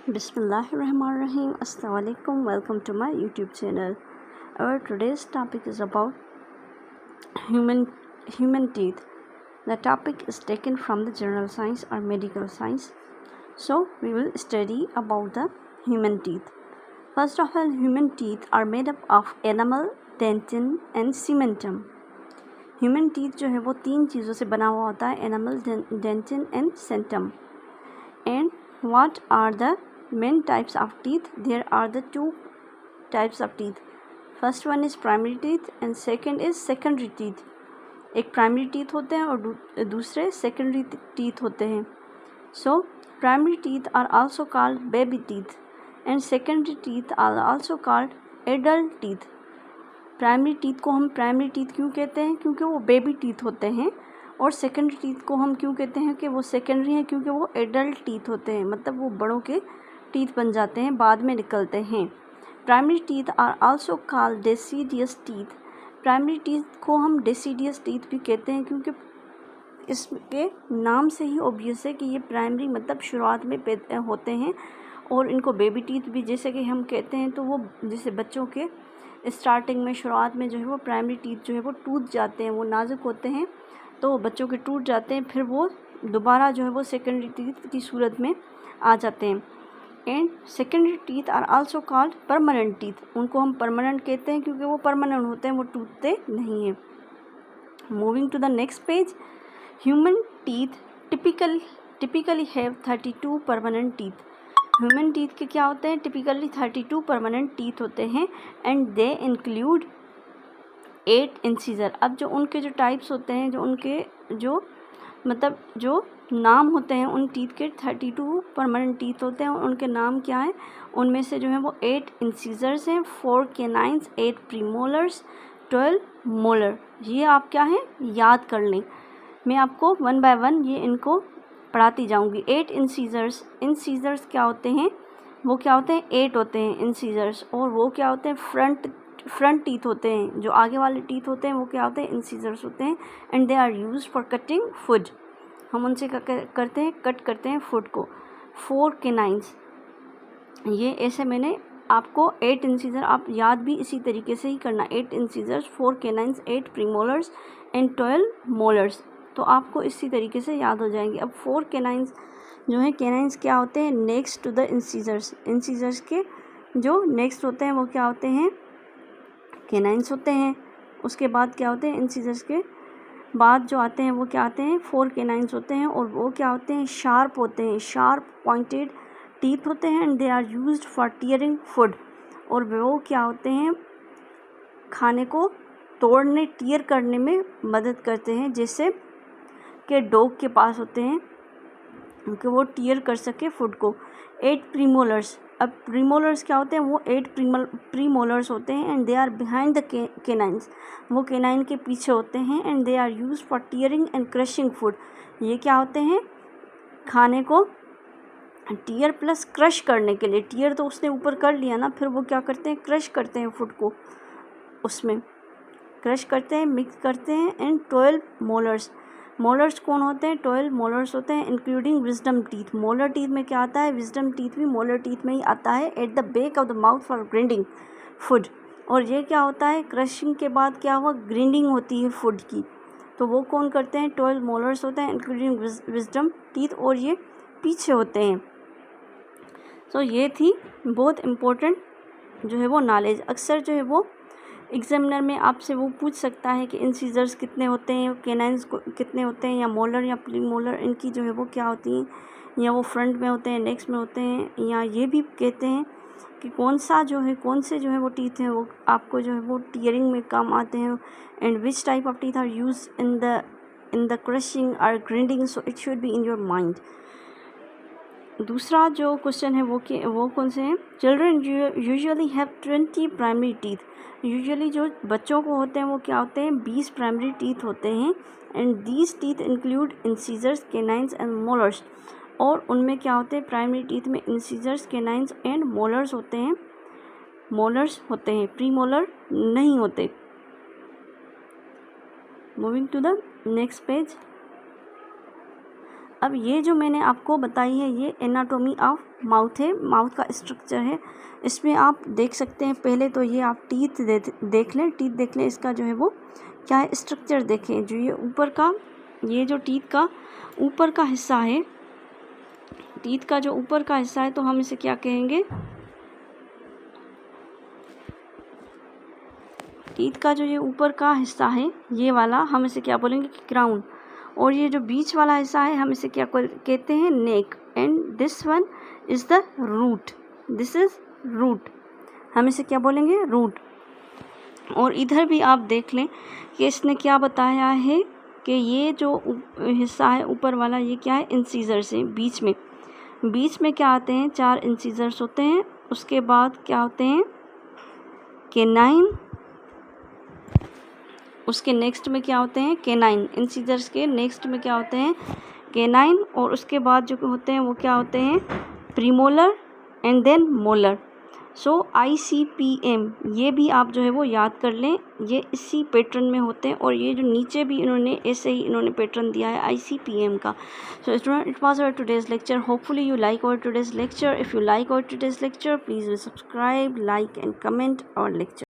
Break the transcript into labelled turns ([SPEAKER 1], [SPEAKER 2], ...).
[SPEAKER 1] Bismillahirrahmanirrahim. Assalamualaikum. Welcome to my YouTube channel. Our today's topic is about human teeth. The topic is taken from the general science or medical science. So we will study about the human teeth. First of all, human teeth are made up of enamel, dentin and cementum. Human teeth जो है वो 3 चीज़ों से बना हुआ होता है, enamel, dentin and cementum. And what are the main types of teeth? There are the 2 types of teeth. First one is primary teeth and second is secondary teeth. एक प्राइमरी टीथ होते हैं और दूसरे सेकेंडरी टीथ होते हैं. So primary teeth are also called baby teeth and secondary teeth are also called adult teeth. Primary teeth को हम primary teeth क्यों कहते हैं? क्योंकि वो बेबी टीथ होते हैं. और सेकेंडरी टीथ को हम क्यों कहते हैं कि वो सेकेंडरी हैं? क्योंकि वो एडल्ट टीथ होते हैं, मतलब वो बड़ों के टीथ बन जाते हैं, बाद में निकलते हैं. Primary teeth are also called deciduous teeth. Primary teeth को हम डेसिडियस टीथ भी कहते हैं क्योंकि इसके नाम से ही ऑब्वियस है कि ये प्राइमरी मतलब शुरुआत में होते हैं. और इनको बेबी टीथ भी जैसे कि हम कहते हैं, तो वो जैसे बच्चों के स्टार्टिंग में शुरुआत में जो है वो प्राइमरी टीथ जो है वो टूट जाते हैं, वो नाजुक होते हैं, तो बच्चों के टूट जाते हैं, फिर वो दोबारा जो है वो सेकेंडरी टीथ की सूरत में आ जाते हैं. And secondary teeth are also called permanent teeth. उनको हम परमानेंट कहते हैं क्योंकि वो परमानेंट होते हैं, वो टूटते नहीं हैं. Moving to the next page. Human teeth typically have 32 permanent teeth. Human teeth के क्या होते हैं? टिपिकली 32 परमानेंट टीथ होते हैं एंड दे इंक्लूड 8 इंसीजर. अब जो उनके जो टाइप्स होते हैं, जो उनके जो मतलब जो नाम होते हैं उन टीथ के 32 परमानेंट टीथ होते हैं. और उनके नाम क्या है? उनमें से जो है वो 8 इंसीजर्स हैं, 4 कैनाइन्स, 8 प्रीमोलर्स, 12 मोलर. ये आप क्या है याद कर लें. मैं आपको 1 बाय 1 ये इनको पढ़ाती जाऊंगी. 8 इंसीजर्स क्या होते हैं? वो क्या होते हैं? 8 होते हैं इंसीजर्स. और वो क्या होते हैं? फ्रंट टीथ होते हैं. जो आगे वाले टीथ होते हैं वो क्या होते हैं? इंसीजर्स होते हैं. And they are used for cutting food. हम उनसे करते हैं, कट करते हैं फूड को. 4 कैनाइन्स, ये ऐसे मैंने आपको 8 इंसीजर आप याद भी इसी तरीके से ही करना. 8 incisors, 4 canines, 8 premolars and 12 molars. तो आपको इसी तरीके से याद हो जाएंगे. अब 4 कैनाइन्स जो है, कैनाइन्स क्या होते हैं? Next to the incisors. Incisors के जो नेक्स्ट होते हैं वो क्या होते हैं? कैनाइन्स होते हैं. उसके बाद क्या होते हैं? इंसीजर्स के बाद जो आते हैं वो क्या आते हैं? 4 कैनाइन्स होते हैं. और वो क्या होते हैं? शार्प होते हैं, शार्प पॉइंटेड टीथ होते हैं. And they are used for tearing food. और वो क्या होते हैं? खाने को तोड़ने, टीयर करने में मदद करते हैं, जैसे कि डॉग के पास होते हैं कि वो टीयर कर सके फूड को. 8 प्रीमोलर्स. अब प्रीमोलर्स क्या होते हैं? वो 8 प्रीमोलर्स होते हैं and they are behind the canines. वो कैनाइन के पीछे होते हैं. And they are used for tearing and crushing food. ये क्या होते हैं? खाने को टीयर प्लस क्रश करने के लिए. टीयर तो उसने ऊपर कर लिया ना, फिर वो क्या करते हैं? क्रश करते हैं फूड को, उसमें क्रश करते हैं, मिक्स करते हैं. And 12 molars. मोलर्स कौन होते हैं? 12 मोलर्स होते हैं including wisdom teeth. Molar teeth में क्या आता है? विजडम टीथ भी मोलर टीथ में ही आता है. At the back of the mouth for grinding food. और ये क्या होता है? क्रशिंग के बाद क्या हुआ? ग्राइंडिंग होती है फूड की. तो वो कौन करते हैं? 12 मोलर्स होते हैं इंक्लूडिंग विजडम टीथ. और ये पीछे होते हैं. तो ये थी बहुत इम्पोर्टेंट जो है वो नॉलेज. अक्सर जो है वो एग्जामिनर में आपसे वो पूछ सकता है कि इंसीजर्स कितने होते हैं, कैनाइन्स कितने होते हैं, या मोलर या प्रीमोलर इनकी जो है वो क्या होती हैं, या वो फ्रंट में होते हैं, नेक्स्ट में होते हैं, या ये भी कहते हैं कि कौन से जो है वो टीथ हैं वो आपको जो है वो टीयरिंग में काम आते हैं. And which type of teeth are use in the crushing और grinding. So it should be in your mind. दूसरा जो क्वेश्चन है वो कौन से हैं? Children usually have 20 primary teeth. Usually जो बच्चों को होते हैं वो क्या होते हैं? 20 प्राइमरी टीथ होते हैं. And these teeth include incisors, canines and molars. और उनमें क्या होते हैं? प्राइमरी टीथ में इंसीजर्स, कैनाइन्स एंड मोलर्स होते हैं. प्री मोलर नहीं होते. Moving to the next page. अब ये जो मैंने आपको बताई है ये एनाटॉमी ऑफ माउथ है, माउथ का स्ट्रक्चर है। इसमें आप देख सकते हैं, पहले तो ये आप टीथ देख लें, इसका जो है वो क्या है स्ट्रक्चर देखें। जो ये ऊपर का, ये जो टीथ का ऊपर का हिस्सा है, टीथ का जो ऊपर का हिस्सा है, तो हम इसे क्या कहेंगे, टीथ का जो ये ऊपर का हिस्सा है ये वाला, हम इसे क्या बोलेंगे, क्राउन। और ये जो बीच वाला हिस्सा है हम इसे क्या कहते हैं, neck. And this one is the root, this is root, हम इसे क्या बोलेंगे, रूट। और इधर भी आप देख लें कि इसने क्या बताया है कि ये जो हिस्सा है ऊपर वाला, ये क्या है, इंसीजर्स है। बीच में क्या आते हैं, 4 इंसीजर्स होते हैं। उसके बाद क्या होते हैं, केनाइन। उसके नेक्स्ट में क्या होते हैं, केनाइन। इंसीजर्स के नेक्स्ट में क्या होते हैं, केनाइन। और उसके बाद जो होते हैं वो क्या होते हैं, premolar and then molar. So ICPM ये भी आप जो है वो याद कर लें, ये इसी पैटर्न में होते हैं। और ये जो नीचे भी इन्होंने ऐसे ही इन्होंने पैटर्न दिया है ICPM का। So student, it was our today's lecture. Hopefully you like our today's lecture. If you like our today's lecture, please subscribe, like and comment our lecture.